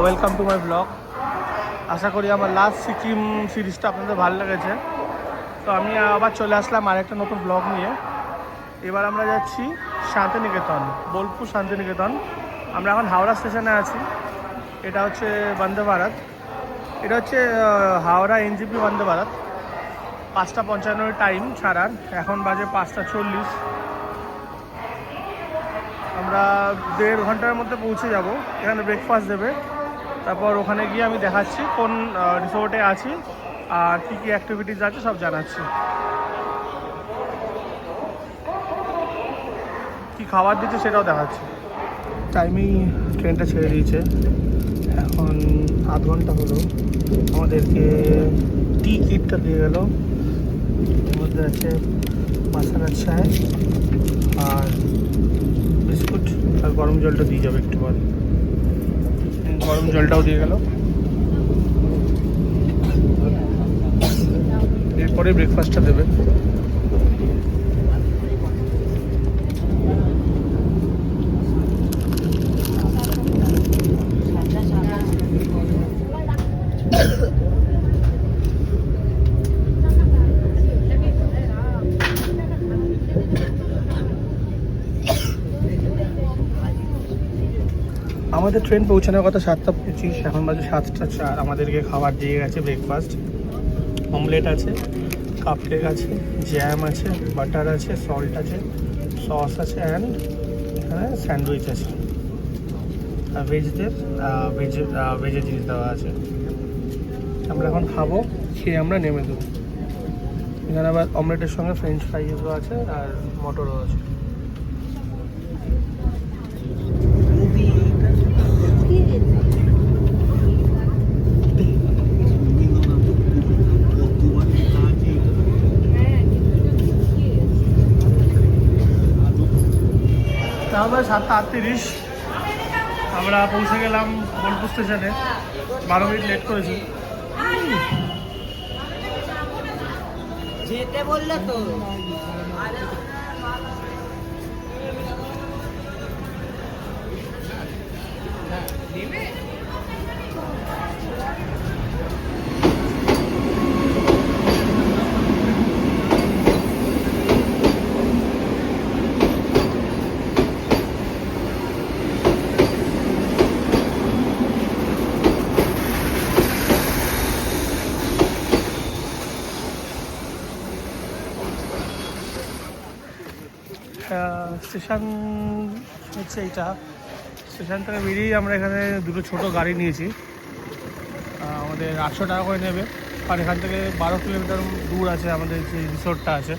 Welcome to my blog. আশা করি আমার লাস্ট সিকিম সিরিজটা আপনাদের ভালো লেগেছে। তো আমি আবার চলে আসলাম আরেকটা নতুন ব্লগ নিয়ে। এবার আমরা যাচ্ছি শান্তিনিকেতন, বোলপুর শান্তিনিকেতন। আমরা এখন হাওড়া স্টেশনে আছি। এটা হচ্ছে বন্দে ভারত, এটা হচ্ছে হাওড়া এনজেপি বন্দে ভারত। 5:55 টাইম ছাড়ার, এখন বাজে 5:40। আমরা 1.5 ঘন্টার মধ্যে পৌঁছে যাব। এখানে ব্রেকফাস্ট দেবে, তারপর ওখানে গিয়ে আমি দেখাচ্ছি কোন রিসোর্টে আছি আর কী কী অ্যাক্টিভিটিস আছে সব জানাচ্ছি। কি খাবার দিচ্ছে সেটাও দেখাচ্ছি। টাইমেই ট্রেনটা ছেড়ে দিয়েছে, এখন আধ ঘন্টা হলো। আমাদেরকে টি কিটটা দিয়ে গেল, এর মধ্যে আছে মশালা চায় আর বিস্কুট আর গরম জলটা দিয়ে যাবে একটু পর। গরম জলটাও দিয়ে গেল, এরপরে ব্রেকফাস্টটা দেবে। আমাদের ট্রেন পৌঁছানোর কথা 7:25, এখন বাজে 7:04। আমাদেরকে খাবার দিয়ে গেছে ব্রেকফাস্ট। অমলেট আছে, কাপকেক আছে, জ্যাম আছে, বাটার আছে, সল্ট আছে, সস আছে অ্যান্ড এখানে স্যান্ডউইচ আছে। আর ভেজের জিনিস দেওয়া আছে। আমরা এখন খাবো, খেয়ে আমরা নেমে দেবো। এখানে আবার অমলেটের সঙ্গে ফ্রেঞ্চ ফ্রাইজও আছে আর মটরও আছে। তাহলে 7:38 আমরা পৌঁছে গেলাম বোলপুর স্টেশনে। 12 মিনিট লেট করেছি। যেতে বললে তো স্টেশন হচ্ছে এইটা। স্টেশন থেকে বেরিয়েই আমরা এখানে দুটো ছোটো গাড়ি নিয়েছি। আমাদের 800 টাকা করে নেবে, আর এখান থেকে 12 কিলোমিটার দূর আছে আমাদের যে রিসোর্টটা আছে।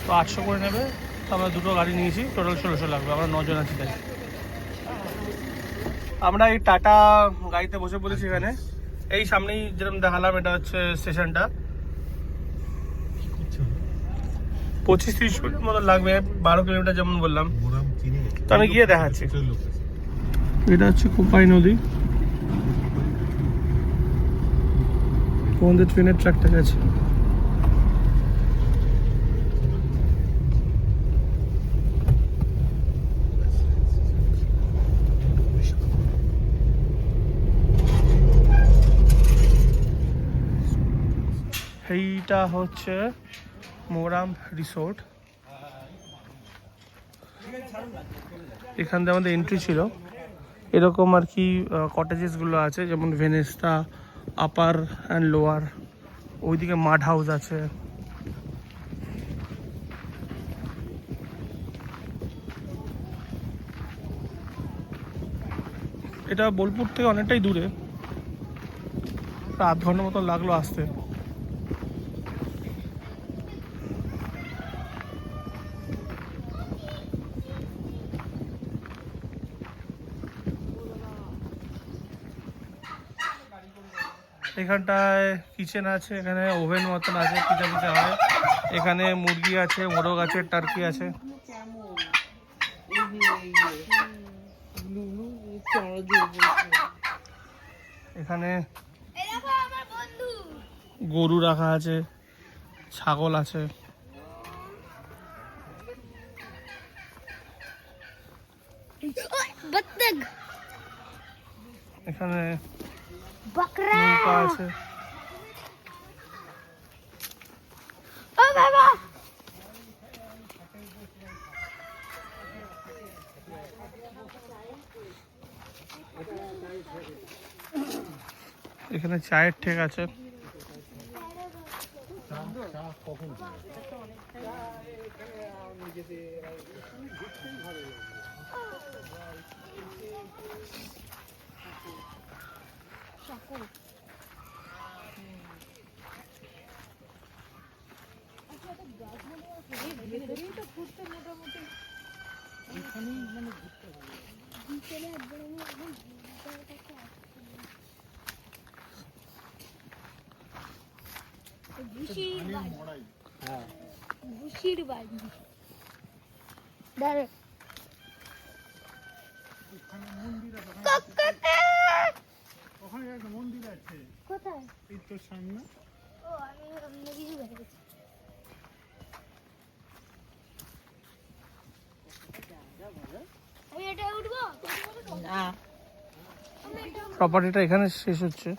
তো 800 করে নেবে। তো আমরা দুটো গাড়ি নিয়েছি, টোটাল 1600 লাগবে। আমরা 9 জন আছি তাই। আমরা এই টাটা গাড়িতে বসে পড়েছি এখানে। এই সামনেই যেরকম দেখালাম, এটা হচ্ছে স্টেশনটা। 25-30 মিনিট মতো লাগবে, 12 কিলোমিটার যেমন বললাম। তো আমি গিয়ে দেখাচ্ছি। এটা হচ্ছে কোপাই নদী, আমাদের ট্রেনের ট্র্যাকটা গেছে। এইটা হচ্ছে মোরাম রিসোর্ট। এখান থেকে আমাদের এন্ট্রি ছিল। এরকম আর কি কটেজেসগুলো আছে, যেমন ভেনেস্তা, আপার অ্যান্ড লোয়ার। ওইদিকে মাড হাউস আছে। এটা বোলপুর থেকে অনেকটাই দূরে, প্রায় আধ ঘন্টার মতো লাগলো আসতে। এখানটায় কিচেন আছে, এখানে ওভেন মতন আছে, পিঠা পিঠা হয়। এখানে মুরগি আছে, মোরগ আছে, টার্কি আছে। এখানে গরু রাখা আছে, ছাগল আছে। এখানে বকরা নৌকা আছে। ও বাবা এখানে চায়ের ঠেক আছে। ভুসির বাড়ি ডাইরেক্ট ওখানে একটা মন্দির আছে কোথায়? এই তোর সামনে। ও আমি অন্য কিছু ভেবে গেছি। আমি এটা উঠবো না প্রপার্টিটা এখানে শেষ হচ্ছে।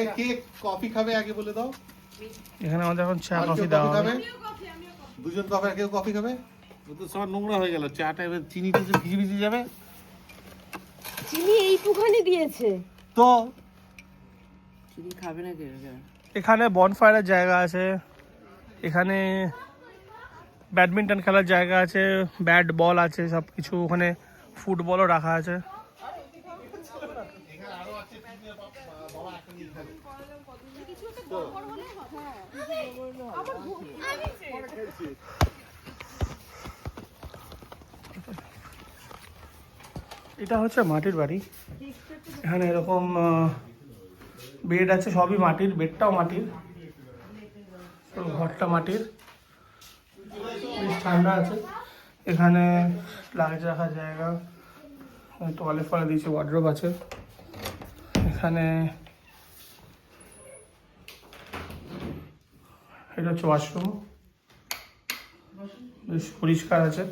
এই কে কফি খাবে আগে বলে দাও। এখানে আমাদের এখন চা আর কফি কেউ দেওয়া কফি হবে। খাবে? দুজন কফি আর কেউ কফি খাবে? ও তো সব নোংরা হয়ে গেল, চাটা এবার চিনিটা যে ভিজে ভিজে যাবে। চিনি এইটুখানি দিয়েছে তো চিনি খাবে না কে? এখানে বনফায়ারের জায়গা আছে, এখানে ব্যাডমিন্টন খেলার জায়গা আছে, ব্যাট বল আছে, সব কিছু। ওখানে ফুটবলও রাখা আছে। এটা হচ্ছে মাটির বাড়ি। এখানে এরকম বেড আছে, সবই মাটির, বেডটাও মাটির, পুরো ঘরটা মাটির। বেশ ঠান্ডা আছে। এখানে লাগেজ রাখার জায়গা, টয়লেট ফলে দিয়েছে, ওয়ার্ড্রোব আছে। এখানে এটা হচ্ছে ওয়াশরুম, বেশ পরিষ্কার আছে।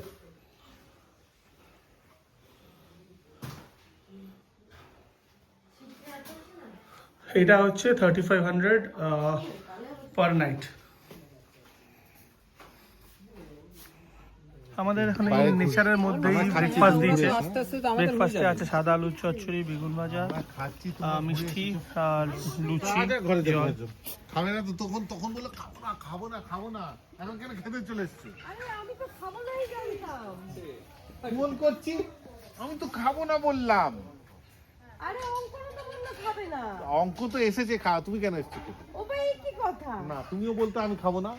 এটা হচ্ছে 3500 পার নাইট। আমাদের এখানে নেচারের মধ্যেই ব্রেকফাস্ট দিয়েছে। ব্রেকফাস্টে আছে সাদা আলুর চচ্চড়ি, বেগুন ভাজা, মিষ্টি, আর লুচি, জল। খাবে না তো? তখন তখন বলে খাবো না খাবো না খাবো না, এখন কেন খেতে চলে এসছে? আমি তো খাবো নাই জানতাম। ফোন করছি, আমি তো খাবো না বললাম। আরে অঙ্কন তো বললো খাবে না। অঙ্ক তো এসেছে, খা, তুমি কেন এসছো খেতে? ও ভাই কি কথা? না, তুমিও বলতে আমি খাবো না।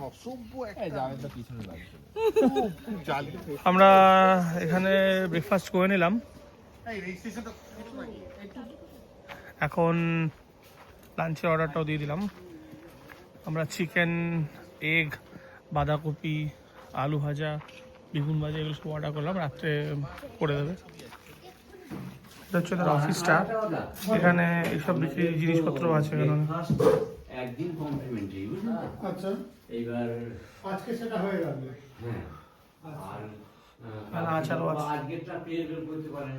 অসভ্য একটা। খুব জালি। আমরা এখানে ব্রেকফাস্ট করে নিলাম। এই রেজিস্ট্রেশনটা নাকি? এখন লাঞ্চের অর্ডারটাও দিয়ে দিলাম। আমরা চিকেন, এগ, বাঁধাকপি, আলু ভাজা, বেগুন ভাজা এগুলো সব অর্ডার করলাম, রাত্রে করে দেবে। এটা হচ্ছে তার অফিসটা। এখানে এইসব বিক্রি জিনিসপত্র আছে। এখানে একদিন কমপ্লিমেন্টারি, বুঝলেন তো? আচ্ছা, এইবার আজকে সেটা হয়ে গেল। হ্যাঁ, আর আর আচারও আছে। আজকেরটা পেয়ে করতে পারেন।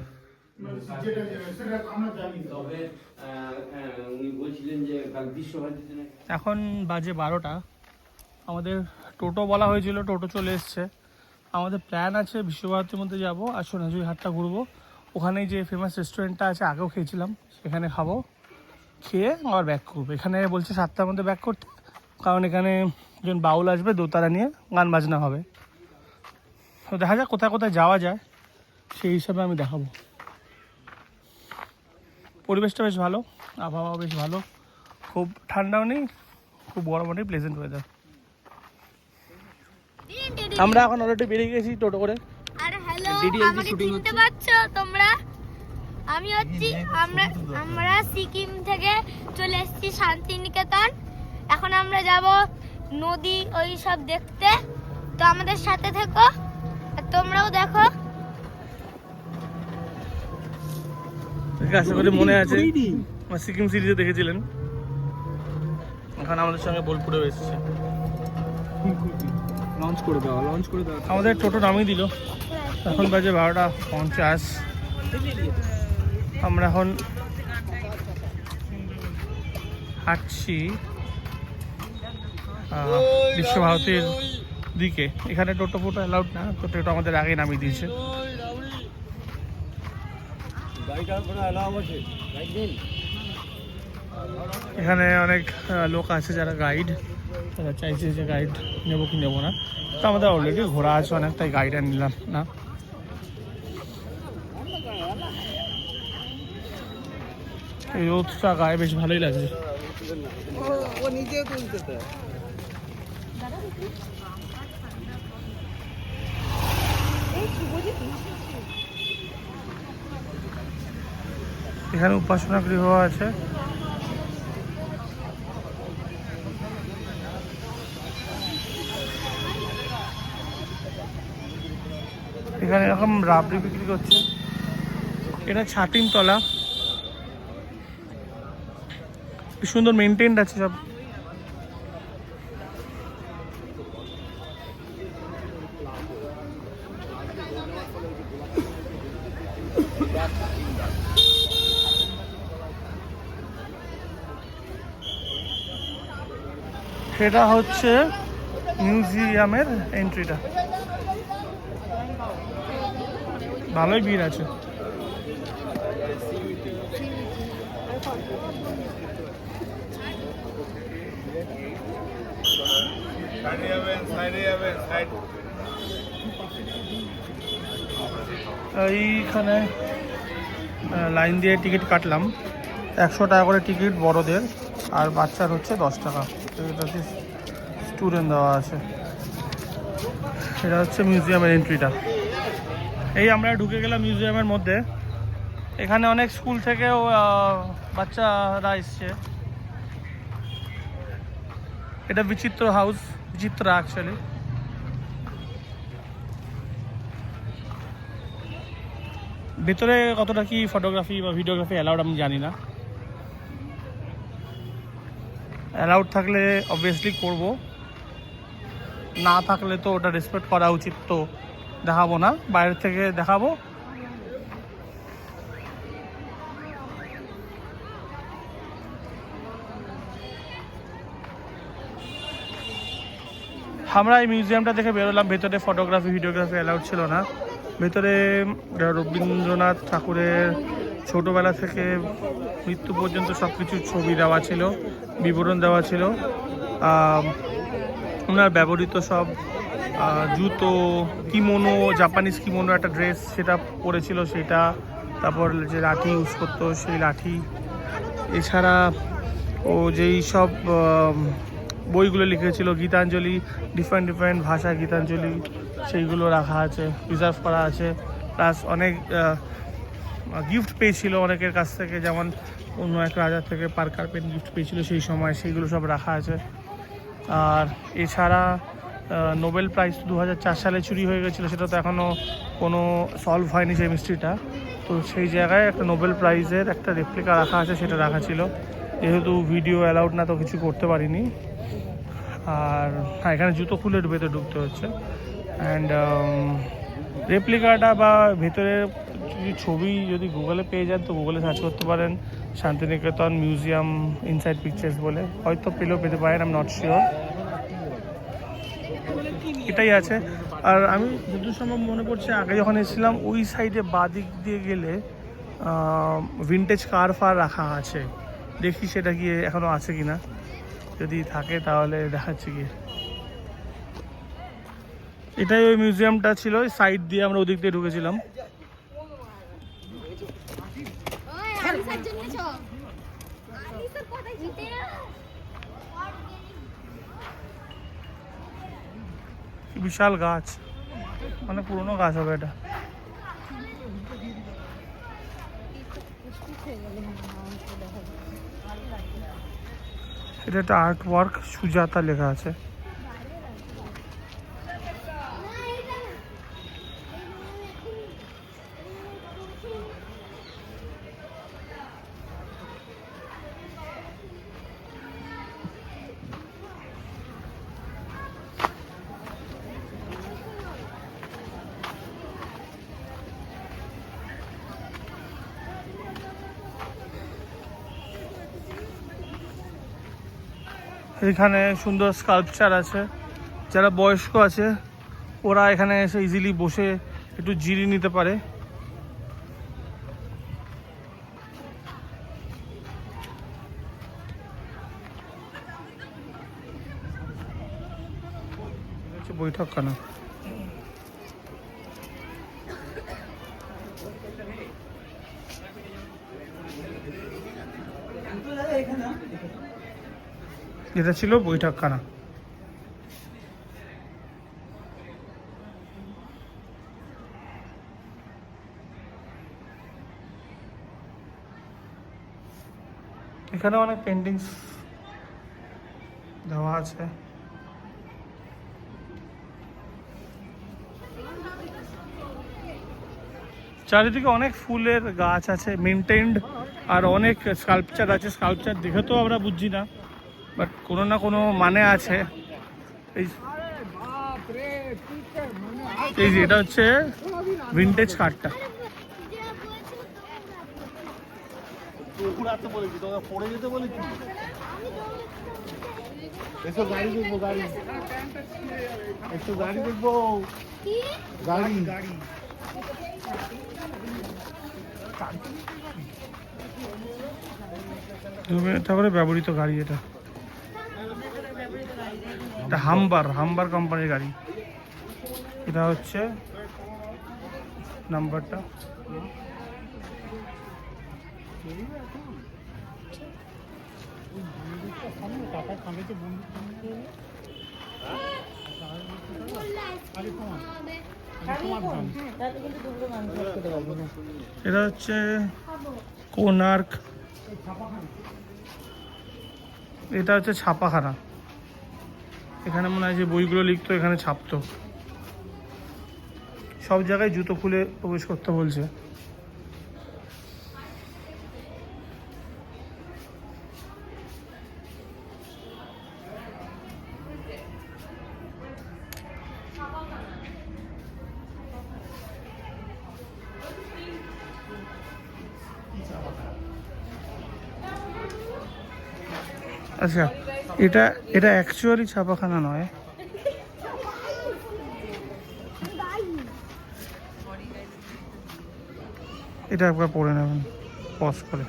সেটা আমরা জানি। তবে উনি বলছিলেন যে কাল বিশ্বভারতীতে নাকি। এখন বাজে 12টা। আমাদের টোটো বলা হয়েছিল, টোটো চলে এসছে। আমাদের প্ল্যান আছে বিশ্বভারতীর মধ্যে যাব আর সোনাঝুরি হাটটা ঘুরবো। ওখানেই যে ফেমাস রেস্টুরেন্টটা আছে, আগেও খেয়েছিলাম, সেখানে খাবো, খেয়ে আবার ব্যাক করবো। এখানে বলছে 7টার মধ্যে ব্যাক করতে, কারণ এখানে একজন বাউল আসবে, দোতারা নিয়ে গান বাজনা হবে। তো দেখা যাক কোথায় কোথায় যাওয়া যায়, সেই হিসাবে আমি দেখাবো। পরিবেশটা বেশ ভালো, আবহাওয়া বেশ ভালো, খুব ঠান্ডাও নেই, খুব গরমও নেই, প্লেজেন্ট ওয়েদার। আমরা এখন অলরেডি বেরিয়ে গেছি টোটো করে। আরে হ্যালো, আমাকে চিনতে পারছো তোমরা? আমি হচ্ছি, আমরা সিকিম থেকে চলে এসেছি শান্তিনিকেতন। এখন আমরা যাব নদী ওই সব দেখতে, তো আমাদের সাথে থেকো আর তোমরাও দেখো। আশা করি মনে আছে। সিকিম সিরিজে দেখেছিলেন, এখন আমাদের সঙ্গে বোলপুরেও এসেছে। লঞ্চ করে দাও, লঞ্চ করে দাও। আমাদের টোটো নামিয়ে দিল, এখন বাজে 12:50। আমরা এখন হাঁটছি বিশ্বভারতীর দিকে। এখানে টোটো ফোটো অ্যালাউড না, তো টোটো আমাদের আগে নামিয়ে দিয়েছে। এখানে অনেক লোক আছে যারা গাইড, তারা চাইছে যে গাইড নেবো কি নেবো না, তো আমাদের অলরেডি ঘোরা আছে অনেক, তাই গাইড আর নিলাম না। এই রোদটা গায়ে বেশ ভালোই লাগছে। ও নিজে তুলতে তো। এখানে উপাসনা গৃহ আছে। এখানে এরকম রাবড়ি বিক্রি করছে। এটা 6 তলা, কি সুন্দর মেনটেন্ড আছে সব। সেটা হচ্ছে মিউজিয়ামের এন্ট্রিটা। ভালোই ভিড় আছে। এইখানে লাইন দিয়ে টিকিট কাটলাম, 100 টাকা করে টিকিট বড়দের, আর বাচ্চার হচ্ছে 10 টাকা। এটা হচ্ছে স্টুডেন্ট দেওয়া আছে। এটা হচ্ছে মিউজিয়ামের এন্ট্রিটা। এই আমরা ঢুকে গেলাম মিউজিয়ামের মধ্যে। এখানে অনেক স্কুল থেকেও বাচ্চারা এসছে। এটা বিচিত্র হাউস, বিচিত্রা অ্যাকচুয়ালি। ভেতরে কতটা কি ফটোগ্রাফি বা ভিডিওগ্রাফি অ্যালাউড আমি জানি না। অ্যালাউড থাকলে অবভিয়াসলি করব, না থাকলে তো ওটা রেসপেক্ট করা উচিত, তো দেখাবো না, বাইরে থেকে দেখাবো। আমরা এই মিউজিয়ামটা দেখে বেরোলাম। ভেতরে ফটোগ্রাফি ভিডিওগ্রাফি অ্যালাউড ছিল না। ভেতরে রবীন্দ্রনাথ ঠাকুরের ছোটোবেলা থেকে মৃত্যু পর্যন্ত সব কিছু ছবি দেওয়া ছিল, বিবরণ দেওয়া ছিল। ওনার ব্যবহৃত সব জুতো, কিমোনো, জাপানিজ কিমোনো একটা ড্রেস সেটা পরেছিল সেটা, তারপর যে লাঠি ইউজ করতো সেই লাঠি, এছাড়া ও যেই সব বইগুলো লিখেছিল, গীতাঞ্জলি, ডিফারেন্ট ডিফারেন্ট ভাষায় গীতাঞ্জলি, সেইগুলো রাখা আছে, প্রিজার্ভ করা আছে। প্লাস অনেক গিফট পেয়েছিল অনেকের কাছ থেকে, যেমন অন্য এক রাজার থেকে পার্কার পেন গিফট পেয়েছিল সেই সময়, সেইগুলো সব রাখা আছে। আর এছাড়া নোবেল প্রাইজ 2004 সালে চুরি হয়ে গেছিলো, সেটা তো এখনও কোনো সলভ হয়নি সেই মিস্ট্রিটা। তো সেই জায়গায় একটা নোবেল প্রাইজের একটা রেপ্লিকা রাখা আছে, সেটা রাখা ছিল। যেহেতু ভিডিও অ্যালাউড না, তো কিছু করতে পারিনি। আর হ্যাঁ, এখানে জুতো খুলে ভেতরে ঢুকতে হচ্ছে। অ্যান্ড রেপ্লিকাটা বা ভেতরের ছবি যদি গুগলে পেয়ে যান, তো গুগলে সার্চ করতে পারেন শান্তিনিকেতন মিউজিয়াম ইনসাইড পিকচার্স বলে, হয়তো পেলেও পেতে পারেন, আই এম নট শিওর। এটাই আছে। আর আমি যতদূর সম্ভব মনে পড়ছে, আগে যখন এসেছিলাম ওই সাইডে বাঁ দিক দিয়ে গেলে ভিন্টেজ কার ফার রাখা আছে, দেখি সেটা কি এখনও আছে কি না, যদি থাকে তাহলে দেখাচ্ছি কি। এটাই ওই মিউজিয়ামটা ছিল, ওই সাইড দিয়ে আমরা ওদিক দিয়ে ঢুকেছিলাম। বিশাল গাছ, মানে পুরনো গাছ হবে এটা। এটা একটা আর্ট ওয়ার্ক, সুজাতা লেখা আছে। এখানে সুন্দর স্কাল্পচার আছে, যারা বয়স্ক আছে ওরা এখানে এসে ইজিলি বসে একটু জিরিয়ে নিতে পারে। বৈঠকখানা, এটা ছিল বৈঠকখানা। এখানে অনেক পেন্টিংস দেওয়া আছে। চারিদিকে অনেক ফুলের গাছ আছে, মেনটেন্ড, আর অনেক স্কাল্পচার আছে। স্কাল্পচার দেখে তো আমরা বুঝছি না, বাট কোনো না কোনো মানে আছে। এই যে এটা হচ্ছে ভিন্টেজ কারটা। পুকুরাতে বলেছি তোকে, পড়ে যেতে বলেছি। এসো গাড়ি দেখবো, গাড়ি একটু গাড়ি দেখবো, গাড়ি তারপরে ব্যবহৃত গাড়ি, এটা হাম্বার কোম্পানির গাড়ি। এটা হচ্ছে নাম্বারটা। এটা হচ্ছে কোনার্ক, এটা হচ্ছে ছাপাখানা। এখানে মনে হয় যে বইগুলো লিখতো এখানে ছাপতো। সব জায়গায় জুতো খুলে প্রবেশ করতে বলছে। আচ্ছা, এটা অ্যাকচুয়ালি ছাপাখানা নয়, এটা একবার পড়ে নেবেন পজ করে।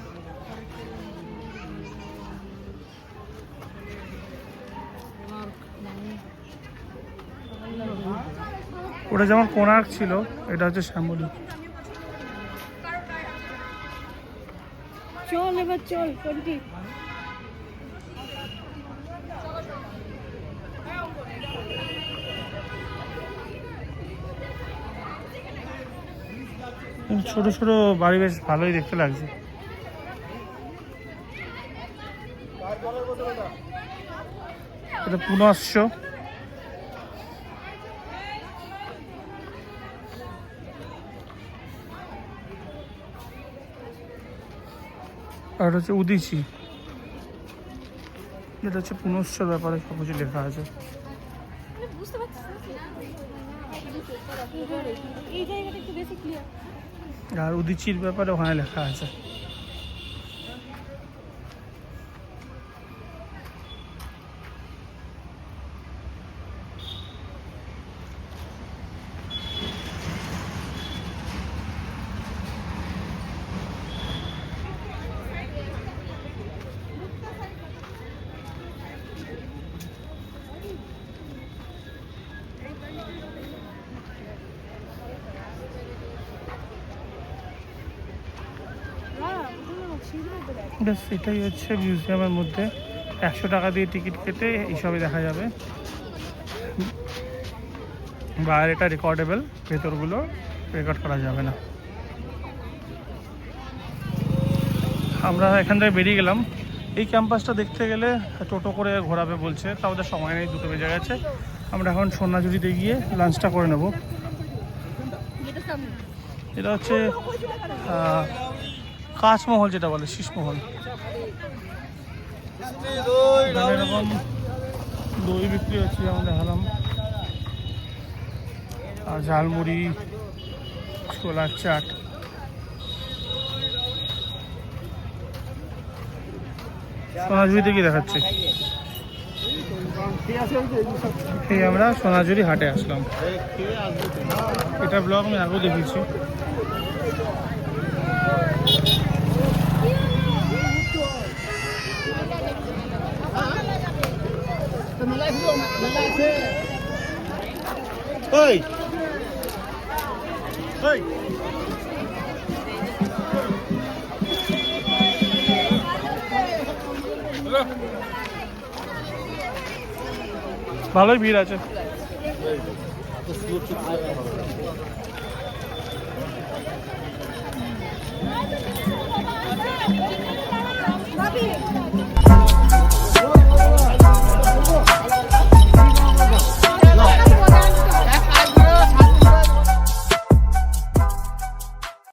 ওটা যেমন কোণার্ক ছিল, এটা হচ্ছে শ্যামলী। চল এবার চল কোনটি। ছোট ছোট বাড়ি বেশ ভালোই দেখতে লাগছে। এটা পুনশ্চ, আর হচ্ছে উদিচি। এটা হচ্ছে পুনশ্চর ব্যাপারে সব কিছু লেখা আছে। বুঝতে পারছিস এই জায়গাটা একটু বেশি ক্লিয়ার। আর উদিচির ব্যাপারে ওখানে লেখা আছে। ব্যাস এটাই হচ্ছে মিউজিয়ামের মধ্যে। 100 টাকা দিয়ে টিকিট কেটে এইসবই দেখা যাবে। বাইরে এটা রেকর্ডেবল, ভেতরগুলো রেকর্ড করা যাবে না। আমরা এখান থেকে বেরিয়ে গেলাম। এই ক্যাম্পাসটা দেখতে গেলে টোটো করে ঘোরাবে বলছে, তাও ওদের সময় নেই, 2টো বেজে গেছে। আমরা এখন সোনাঝুরিতে গিয়ে লাঞ্চটা করে নেব। এটা হচ্ছে কাঁচমহল, যেটা বলে শীষমহল। এরকম দই বিক্রি হচ্ছে, যেমন দেখালাম, আর ঝালমুড়ি, ছোলার চাট। সোনাঝুরিতে কি দেখাচ্ছে? এই আমরা সোনাঝুরি হাটে আসলাম। এটা ব্লগ আমি আগেও দেখেছি। ওই ওই ভালোই ভিড় আছে।